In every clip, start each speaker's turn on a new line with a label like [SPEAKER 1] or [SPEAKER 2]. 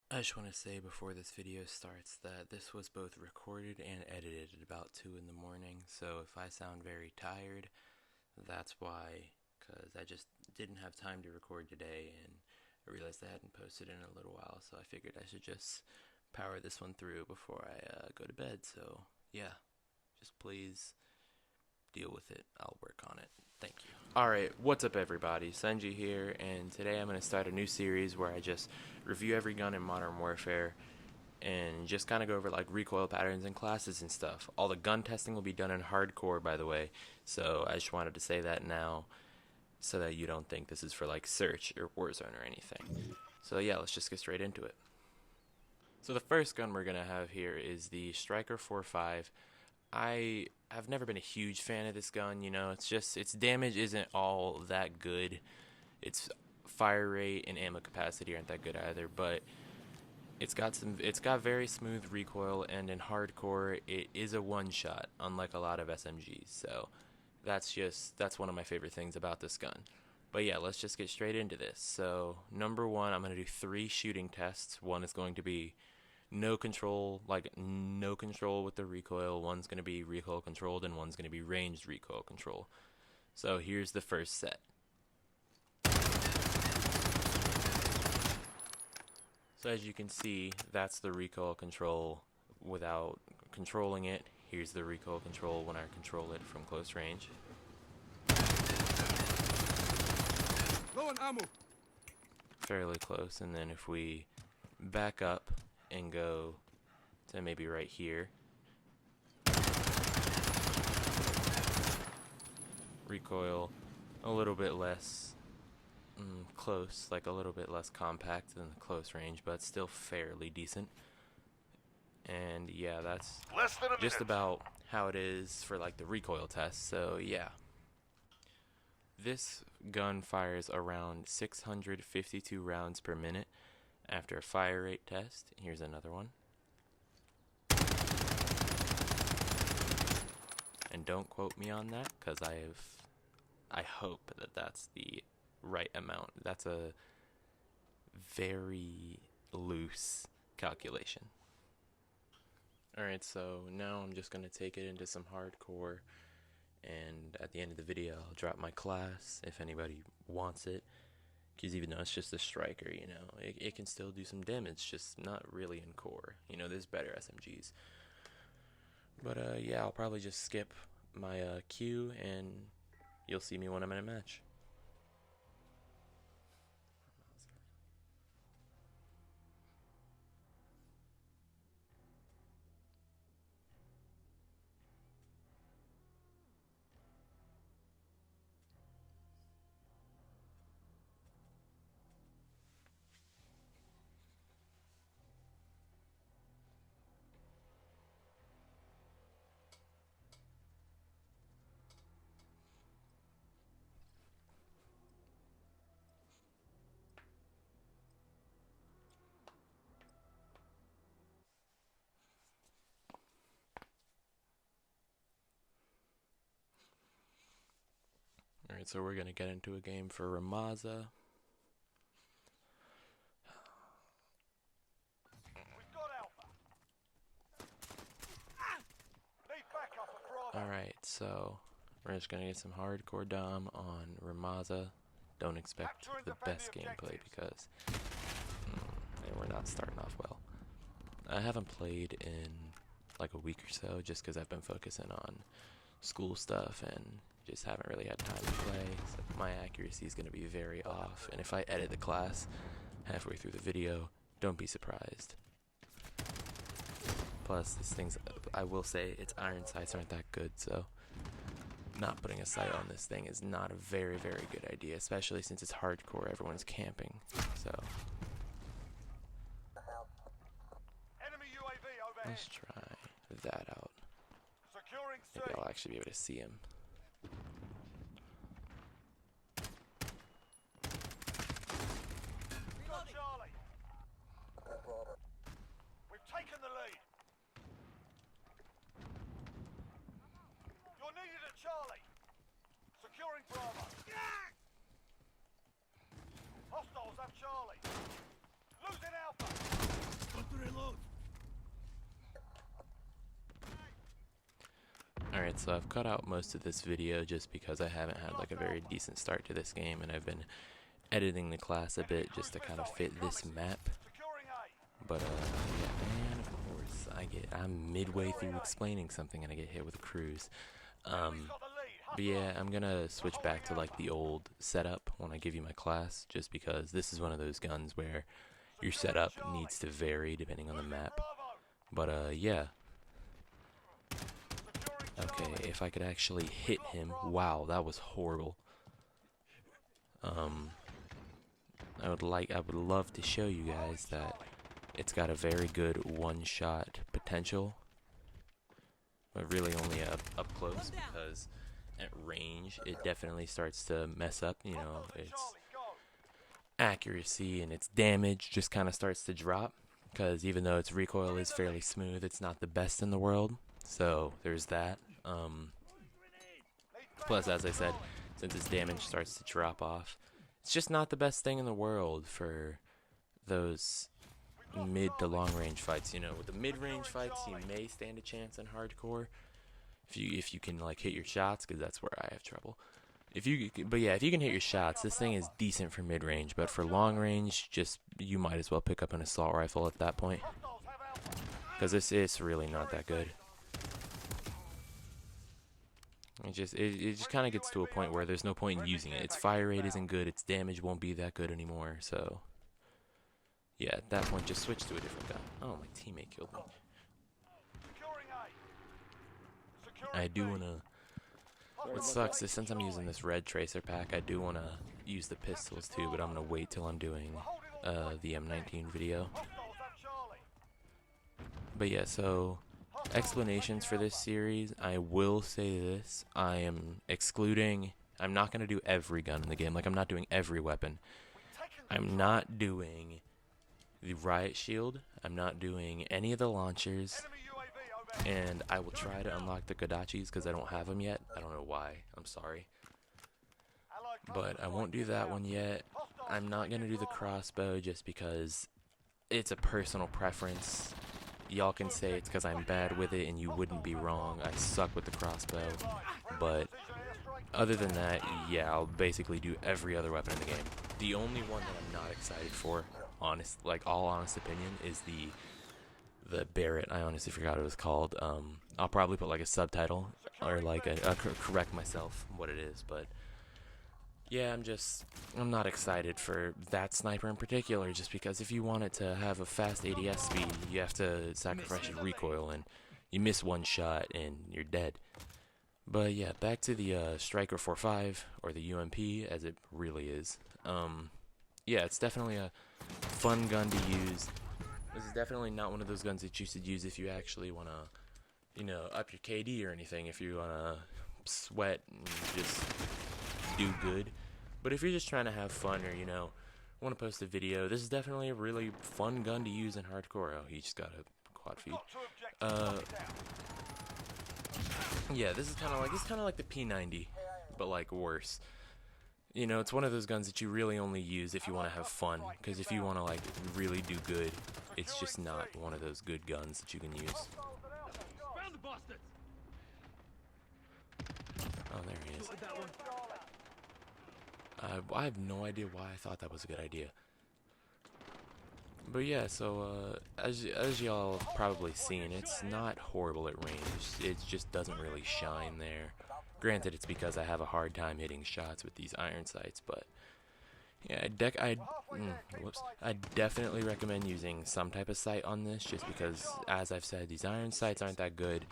[SPEAKER 1] I just want to say before this video starts that this was both recorded and edited at about 2 in the morning, so if I sound very tired, that's why, because I just didn't have time to record today, and I realized I hadn't posted in a little while, so I figured I should just power this one through before I go to bed. So yeah, just please deal with it. I'll work on it. Thank you. Alright, what's up everybody? Senji here, and today I'm going to start a new series where I just review every gun in Modern Warfare and just kind of go over like recoil patterns and classes and stuff. All the gun testing will be done in hardcore, by the way, so I just wanted to say that now so that you don't think this is for like Search or Warzone or anything. So yeah, let's just get straight into it. So the first gun we're going to have here is the Striker 45. I've never been a huge fan of this gun, you know, it's just, its damage isn't all that good. Its fire rate and ammo capacity aren't that good either, but it's got very smooth recoil, and in hardcore it is a one-shot, unlike a lot of SMGs, so that's one of my favorite things about this gun. But yeah, let's just get straight into this. So number one, I'm going to do 3 shooting tests. One is going to be no control with the recoil, one's going to be recoil controlled, and one's going to be ranged recoil control. So here's the first set. So as you can see, that's the recoil control without controlling it. Here's the recoil control when I control it from close range.
[SPEAKER 2] Low on ammo.
[SPEAKER 1] Fairly close, and then if we back up and go to maybe right here, recoil a little bit less close, like a little bit less compact than the close range, but still fairly decent. And yeah, that's just about how it is for like the recoil test. So yeah, this gun fires around 652 rounds per minute after a fire rate test. Here's another one. And don't quote me on that, because I hope that that's the right amount. That's a very loose calculation. Alright, so now I'm just going to take it into some hardcore, and at the end of the video I'll drop my class if anybody wants it, because even though it's just a striker, you know, it can still do some damage, just not really in core. You know, there's better SMGs. But yeah, I'll probably just skip my queue, and you'll see me when I'm in a match. Alright, so we're going to get into a game for Ramaza. Alright, so we're just going to get some hardcore dom on Ramaza. Don't expect the best gameplay because we're not starting off well. I haven't played in like a week or so just because I've been focusing on school stuff and just haven't really had time to play, so my accuracy is going to be very off, and if I edit the class halfway through the video, don't be surprised. Plus, this thing's, I will say, its iron sights aren't that good, so not putting a sight on this thing is not a very, very good idea, especially since it's hardcore, everyone's camping, so let's try that out. Maybe I'll actually be able to see him.
[SPEAKER 3] We've taken the lead. You're needed at Charlie. Securing Bravo. Hostiles have Charlie. Losing Alpha.
[SPEAKER 1] Alright, so I've cut out most of this video just because I haven't had like a very decent start to this game, and I've been editing the class a bit just to kind of fit this map.
[SPEAKER 3] Securing A.
[SPEAKER 1] But yeah, and of course I'm midway through explaining something and I get hit with a cruise.
[SPEAKER 3] Enemy's got the lead.
[SPEAKER 1] But yeah, I'm gonna switch back to like the old setup when I give you my class, just because this is one of those guns where your setup needs to vary depending on the map. But yeah. Okay, if I could actually hit him. Wow, that was horrible. I would love to show you guys that it's got a very good one-shot potential, but really only up close, because at range it definitely starts to mess up. You know, its accuracy and its damage just kind of starts to drop, because even though its recoil is fairly smooth, it's not the best in the world. So there's that. Plus, as I said, since its damage starts to drop off, it's just not the best thing in the world for those mid to long range fights. You know, with the mid range fights, you may stand a chance in hardcore if you can like hit your shots, because that's where I have trouble. But yeah, if you can hit your shots, this thing is decent for mid range. But for long range, just you might as well pick up an assault rifle at that point, because this is really not that good. It just kind of gets to a point where there's no point in using it. Its fire rate isn't good. Its damage won't be that good anymore. So yeah, at that point, just switch to a different gun. Oh, my teammate killed me. I do wanna. What sucks is since I'm using this red tracer pack, I do wanna use the pistols too, but I'm gonna wait till I'm doing the M19 video. But yeah, so explanations for this series, I will say this: I'm not gonna do every gun in the game. Like, I'm not doing every weapon. I'm not doing the riot shield. I'm not doing any of the launchers. And I will try to unlock the Kodachis because I don't have them yet. I don't know why. I'm sorry. But I won't do that one yet. I'm not going to do the crossbow just because it's a personal preference. Y'all can say it's because I'm bad with it, and you wouldn't be wrong. I suck with the crossbow. But other than that, yeah, I'll basically do every other weapon in the game. The only one that I'm not excited for, all honest opinion, is the Barrett. I honestly forgot what it was called. I'll probably put like a subtitle or like correct myself what it is, but yeah, I'm not excited for that sniper in particular, just because if you want it to have a fast ADS speed, you have to sacrifice your recoil, and you miss one shot and you're dead. But yeah, back to the Striker 4.5, or the UMP as it really is. Yeah, it's definitely a fun gun to use. This is definitely not one of those guns that you should use if you actually want to, you know, up your KD or anything, if you want to sweat and just do good. But if you're just trying to have fun, or, you know, want to post a video, this is definitely a really fun gun to use in hardcore. Oh, he just got a quad feed. Yeah, this is kind of like the P90, but like worse. You know, it's one of those guns that you really only use if you want to have fun, because if you want to like really do good, it's just not one of those good guns that you can use. Oh, there he is. I have no idea why I thought that was a good idea. But yeah, so as y'all have probably seen, it's not horrible at range. It just doesn't really shine there. Granted, it's because I have a hard time hitting shots with these iron sights, but yeah, I definitely recommend using some type of sight on this, just because, as I've said, these iron sights aren't that good.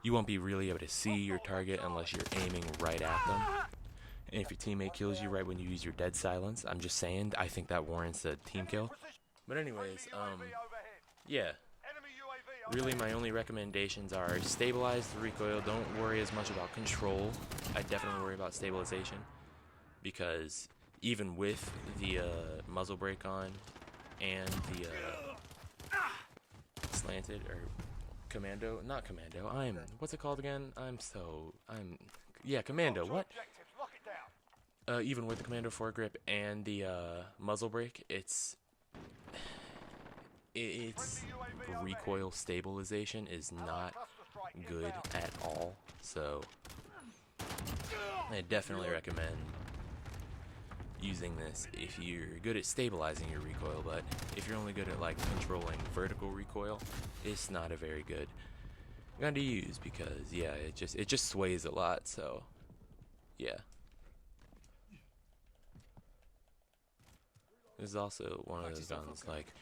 [SPEAKER 1] You won't be really able to see your target unless you're aiming right at them. And if your teammate kills you right when you use your dead silence, I'm just saying, I think that warrants a team kill. But anyways, yeah. Really, my only recommendations are stabilize the recoil. Don't worry as much about control. I definitely worry about stabilization, because even with the muzzle brake on and the slanted or commando, not commando. What's it called again? Yeah, commando. What? Even with the commando foregrip and the muzzle brake, its recoil stabilization is not good at all. So I definitely recommend using this if you're good at stabilizing your recoil, but if you're only good at like controlling vertical recoil, it's not a very good gun to use, because yeah, it just sways a lot. So yeah, this is also one of those guns, like,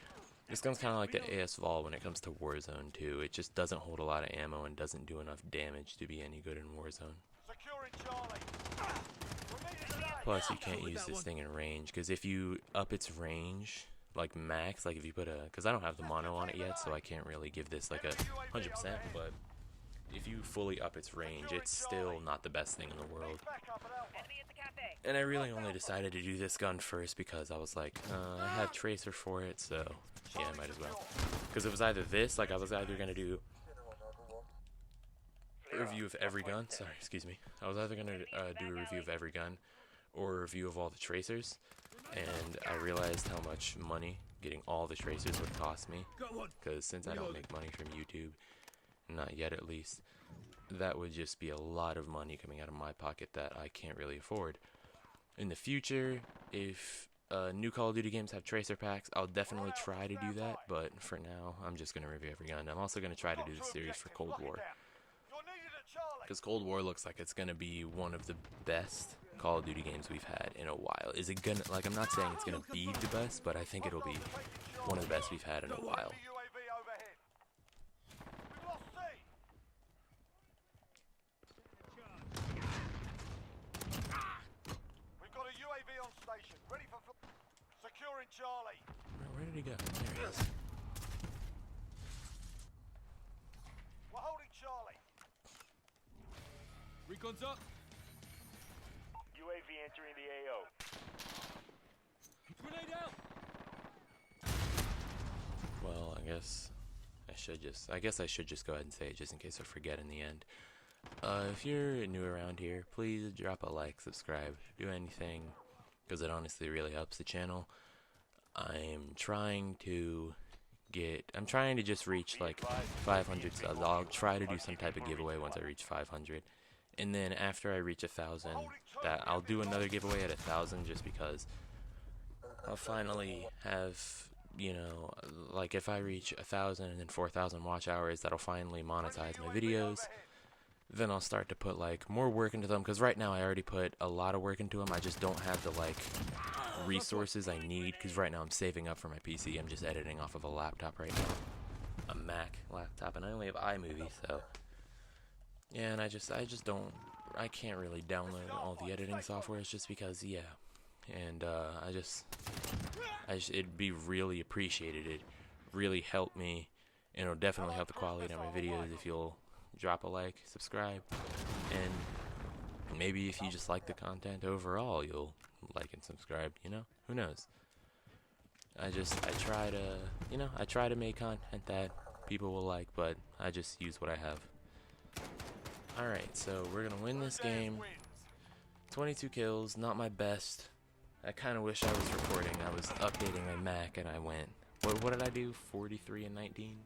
[SPEAKER 1] this gun's kind of like the AS Vol when it comes to Warzone too. It just doesn't hold a lot of ammo and doesn't do enough damage to be any good in Warzone.
[SPEAKER 3] Securing Charlie.
[SPEAKER 1] Plus, you can't use this thing in range, because if you up its range, like max, like if you put a, because I don't have the mono on it yet, so I can't really give this like a 100%, but if you fully up its range, it's still not the best thing in the world. And I really only decided to do this gun first because I was like, I have Tracer for it, so yeah, I might as well. Because it was either this, like I was either going to do a review of every gun, sorry, excuse me. I was either going to do a review of every gun or a review of all the tracers, and I realized how much money getting all the tracers would cost me, because since I don't make money from YouTube, not yet at least, that would just be a lot of money coming out of my pocket that I can't really afford. In the future, if new Call of Duty games have tracer packs, I'll definitely try to do that, but for now, I'm just going to review every gun. I'm also going to try to do the series for Cold War, because Cold War looks like it's going to be one of the best Call of Duty games we've had in a while. Is it gonna, like, I'm not saying it's gonna be the best, but I think it'll be one of the best we've had in a while.
[SPEAKER 3] We've got a UAV on station, ready for securing Charlie.
[SPEAKER 1] Where did he go? There he is.
[SPEAKER 3] We're holding Charlie.
[SPEAKER 2] Recon's up.
[SPEAKER 3] UAV entering the AO.
[SPEAKER 2] Grenade out.
[SPEAKER 1] Well, I guess I should just go ahead and say it just in case I forget in the end. If you're new around here, please drop a like, subscribe, do anything, because it honestly really helps the channel. I'm trying to just reach like 500 subs. I'll try to do some type of giveaway once I reach 500. And then after I reach 1,000, that I'll do another giveaway at 1,000, just because I'll finally have, you know, like if I reach 1,000 and then 4,000 watch hours, that'll finally monetize my videos. Then I'll start to put like more work into them, because right now I already put a lot of work into them. I just don't have the like resources I need, because right now I'm saving up for my PC. I'm just editing off of a laptop right now, a Mac laptop, and I only have iMovie, so yeah. And I can't really download all the editing softwares, just because, yeah. And it'd be really appreciated. It'd really help me, and it'll definitely help the quality of my videos if you'll drop a like, subscribe, and maybe if you just like the content overall, you'll like and subscribe, you know? Who knows? I try to make content that people will like, but I just use what I have. Alright, so we're gonna win this game. 22 kills, not my best. I kind of wish I was recording. I was updating my Mac and I went, what did I do? 43 and 19?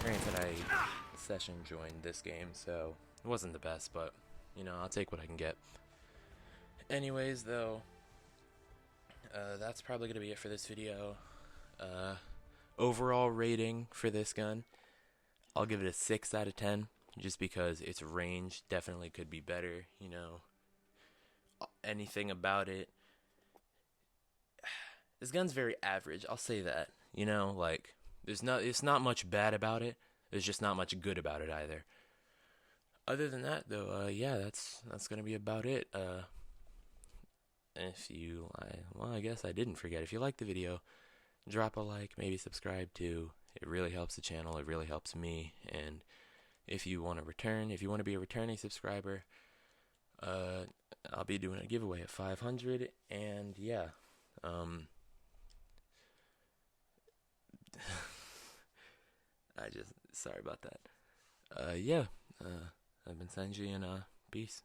[SPEAKER 1] Granted, I session joined this game, so it wasn't the best, but, you know, I'll take what I can get. Anyways, though, that's probably going to be it for this video. Overall rating for this gun, I'll give it a 6 out of 10, just because its range definitely could be better, you know. Anything about it, this gun's very average, I'll say that, you know, like, it's not much bad about it. There's just not much good about it either. Other than that, though, yeah, that's gonna be about it. I guess I didn't forget. If you liked the video, drop a like, maybe subscribe too. It really helps the channel. It really helps me. And if you want to be a returning subscriber, I'll be doing a giveaway at 500. And yeah, sorry about that. Yeah, I've been Sanji, and peace.